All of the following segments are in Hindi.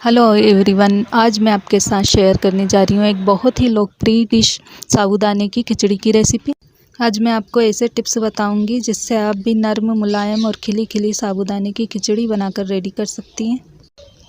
हेलो एवरीवन, आज मैं आपके साथ शेयर करने जा रही हूँ एक बहुत ही लोकप्रिय डिश साबूदाने की खिचड़ी की रेसिपी। आज मैं आपको ऐसे टिप्स बताऊंगी जिससे आप भी नर्म, मुलायम और खिली खिली साबूदाने की खिचड़ी बनाकर रेडी कर सकती हैं।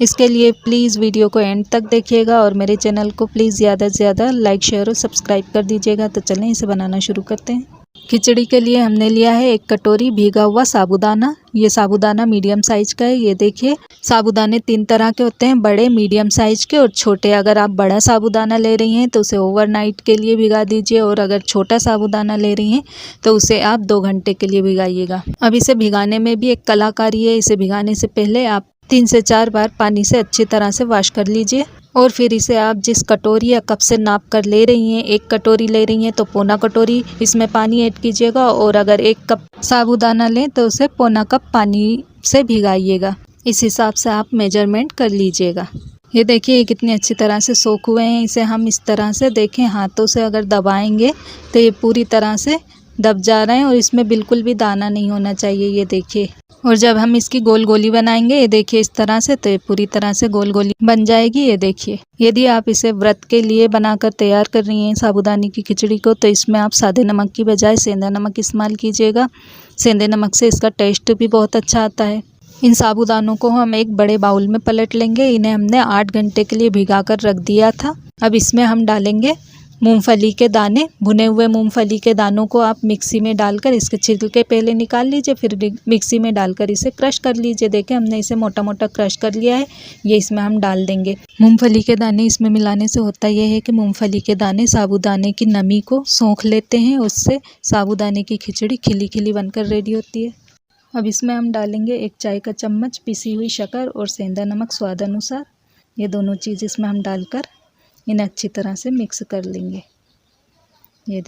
इसके लिए प्लीज़ वीडियो को एंड तक देखिएगा और मेरे चैनल को प्लीज़ ज़्यादा से ज़्यादा लाइक, शेयर और सब्सक्राइब कर दीजिएगा। तो चलें इसे बनाना शुरू करते हैं। खिचड़ी के लिए हमने लिया है 1 कटोरी भीगा हुआ साबूदाना। ये साबूदाना मीडियम साइज़ का है। ये देखिए, साबूदाने 3 तरह के होते हैं, बड़े, मीडियम साइज़ के और छोटे। अगर आप बड़ा साबूदाना ले रही हैं तो उसे ओवरनाइट के लिए भिगा दीजिए, और अगर छोटा साबूदाना ले रही हैं तो उसे आप 2 घंटे के लिए भिगाइएगा। अब इसे भिगाने में भी एक कलाकारी है। इसे भिगाने से पहले आप 3 से 4 बार पानी से अच्छी तरह से वॉश कर लीजिए, और फिर इसे आप जिस कटोरी या कप से नाप कर ले रही हैं, 1 कटोरी ले रही हैं तो पौना कटोरी इसमें पानी ऐड कीजिएगा, और अगर 1 कप साबूदाना लें तो उसे पौना कप पानी से भिगाइएगा। इस हिसाब से आप मेजरमेंट कर लीजिएगा। ये देखिए, ये कितनी अच्छी तरह से सोख हुए हैं। इसे हम इस तरह से देखें, हाथों से अगर दबाएंगे तो ये पूरी तरह से दब जा रहे हैं और इसमें बिल्कुल भी दाना नहीं होना चाहिए। ये देखिए, और जब हम इसकी गोल गोली बनाएंगे, ये देखिए इस तरह से, तो ये पूरी तरह से गोल गोली बन जाएगी। ये देखिए, यदि आप इसे व्रत के लिए बनाकर तैयार कर रही हैं साबूदाने की खिचड़ी को, तो इसमें आप सादे नमक की बजाय सेंधा नमक इस्तेमाल कीजिएगा। सेंधे नमक से इसका टेस्ट भी बहुत अच्छा आता है। इन साबूदानों को हम एक बड़े बाउल में पलट लेंगे। इन्हें हमने 8 घंटे के लिए भिगा कर रख दिया था। अब इसमें हम डालेंगे मूंगफली के दाने। भुने हुए मूंगफली के दानों को आप मिक्सी में डालकर इसके छिलके पहले निकाल लीजिए, फिर मिक्सी में डालकर इसे क्रश कर लीजिए। देखें, हमने इसे मोटा मोटा क्रश कर लिया है। ये इसमें हम डाल देंगे। मूंगफली के दाने इसमें मिलाने से होता यह है कि मूंगफली के दाने साबूदाने की नमी को सोख लेते हैं, उससे साबूदाने की खिचड़ी खिली खिली बनकर रेडी होती है। अब इसमें हम डालेंगे 1 चाय का चम्मच पिसी हुई शक्कर और सेंधा नमक स्वाद अनुसार। ये दोनों चीज़ इसमें हम डालकर इन्हें अच्छी तरह से मिक्स कर लेंगे। ये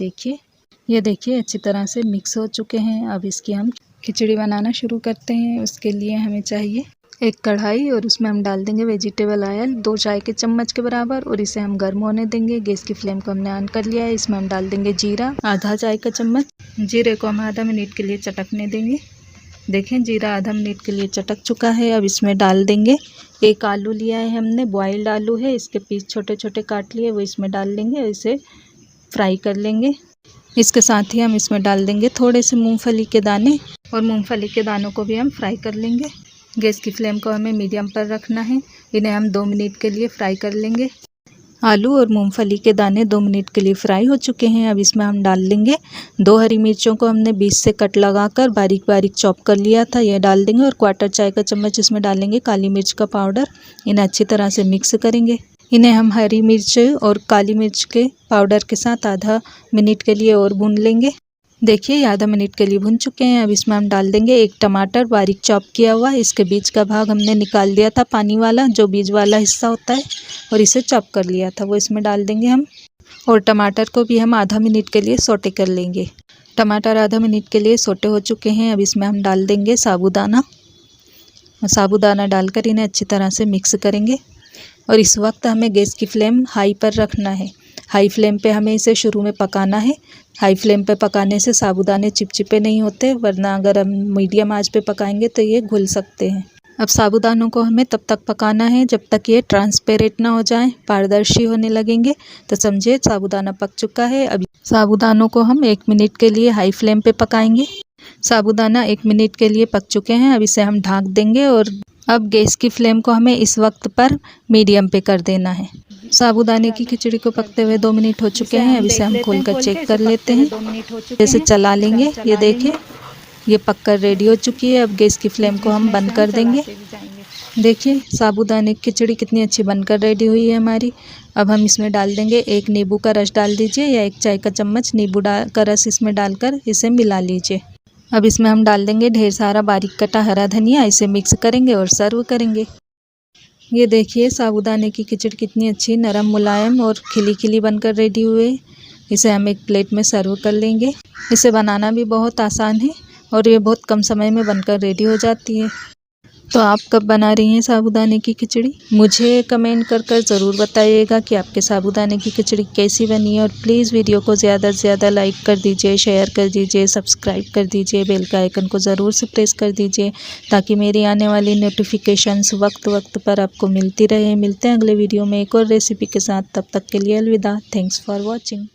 देखिए अच्छी तरह से मिक्स हो चुके हैं। अब इसकी हम खिचड़ी बनाना शुरू करते हैं। उसके लिए हमें चाहिए 1 कढ़ाई, और उसमें हम डाल देंगे वेजिटेबल ऑयल 2 चाय के चम्मच के बराबर, और इसे हम गर्म होने देंगे। गैस की फ्लेम को हमने ऑन कर लिया है। इसमें हम डाल देंगे जीरा आधा चाय का चम्मच। जीरे को हम आधा मिनट के लिए चटकने देंगे। देखें, जीरा आधा मिनट के लिए चटक चुका है। अब इसमें डाल देंगे 1 आलू लिया है हमने, बॉइल्ड आलू है, इसके पीस छोटे छोटे काट लिए, वो इसमें डाल लेंगे और इसे फ्राई कर लेंगे। इसके साथ ही हम इसमें डाल देंगे थोड़े से मूंगफली के दाने, और मूंगफली के दानों को भी हम फ्राई कर लेंगे। गैस की फ्लेम को हमें मीडियम पर रखना है। इन्हें हम 2 मिनट के लिए फ्राई कर लेंगे। आलू और मूंगफली के दाने 2 मिनट के लिए फ्राई हो चुके हैं। अब इसमें हम डाल लेंगे 2 हरी मिर्चों को हमने बीच से कट लगाकर बारीक बारीक चॉप कर लिया था, यह डाल देंगे, और 1/4 चाय का चम्मच इसमें डालेंगे काली मिर्च का पाउडर। इन्हें अच्छी तरह से मिक्स करेंगे। इन्हें हम हरी मिर्च और काली मिर्च के पाउडर के साथ आधा मिनट के लिए और भून लेंगे। देखिए, ये आधा मिनट के लिए भून चुके हैं। अब इसमें हम डाल देंगे 1 टमाटर बारीक चॉप किया हुआ। इसके बीज का भाग हमने निकाल दिया था, पानी वाला जो बीज वाला हिस्सा होता है, और इसे चॉप कर लिया था, वो इसमें डाल देंगे हम। और टमाटर को भी हम आधा मिनट के लिए सौटे कर लेंगे। टमाटर आधा मिनट के लिए सौटे हो चुके हैं। अब इसमें हम डाल देंगे साबूदाना डालकर इन्हें अच्छी तरह से मिक्स करेंगे। और इस वक्त हमें गैस की फ्लेम हाई पर रखना है। हाई फ्लेम पे हमें इसे शुरू में पकाना है। हाई फ्लेम पे पकाने से साबूदाने चिपचिपे नहीं होते, वरना अगर हम मीडियम आंच पे पकाएंगे तो ये घुल सकते हैं। अब साबूदानों को हमें तब तक पकाना है जब तक ये ट्रांसपेरेंट ना हो जाए, पारदर्शी होने लगेंगे, तो समझिए साबूदाना पक चुका है। अब साबूदानों को हम 1 मिनट के लिए हाई फ्लेम पे पकाएंगे। साबूदाना 1 मिनट के लिए पक चुके हैं। अब इसे हम ढक देंगे, और अब गैस की फ्लेम को हमें इस वक्त पर मीडियम पे कर देना है। साबूदाने की खिचड़ी को पकते हुए 2 मिनट हो चुके हैं। अब इसे हम खोलकर चेक कर लेते हैं। जैसे चला लेंगे, ये देखिए ये पककर रेडी हो चुकी है। अब गैस की फ्लेम को हम बंद कर देंगे। देखिए, साबूदाने की खिचड़ी कितनी अच्छी बनकर रेडी हुई है हमारी। अब हम इसमें डाल देंगे 1 नींबू का रस डाल दीजिए, या 1 चाय का चम्मच नींबू का रस इसमें डालकर इसे मिला लीजिए। अब इसमें हम डाल देंगे ढेर सारा बारीक कटा हरा धनिया। इसे मिक्स करेंगे और सर्व करेंगे। ये देखिए, साबूदाने की खिचड़ी कितनी अच्छी नरम, मुलायम और खिली खिली बनकर रेडी हुए। इसे हम एक प्लेट में सर्व कर लेंगे। इसे बनाना भी बहुत आसान है और ये बहुत कम समय में बनकर रेडी हो जाती है। तो आप कब बना रही हैं साबूदाने की खिचड़ी? मुझे कमेंट कर ज़रूर बताइएगा कि आपके साबूदाने की खिचड़ी कैसी बनी है। और प्लीज़ वीडियो को ज़्यादा से ज़्यादा लाइक कर दीजिए, शेयर कर दीजिए, सब्सक्राइब कर दीजिए, बेल का आइकन को ज़रूर से प्रेस कर दीजिए ताकि मेरी आने वाली नोटिफिकेशंस वक्त पर आपको मिलती रहे। मिलते हैं अगले वीडियो में एक और रेसिपी के साथ। तब तक के लिए अलविदा। Thanks for watching.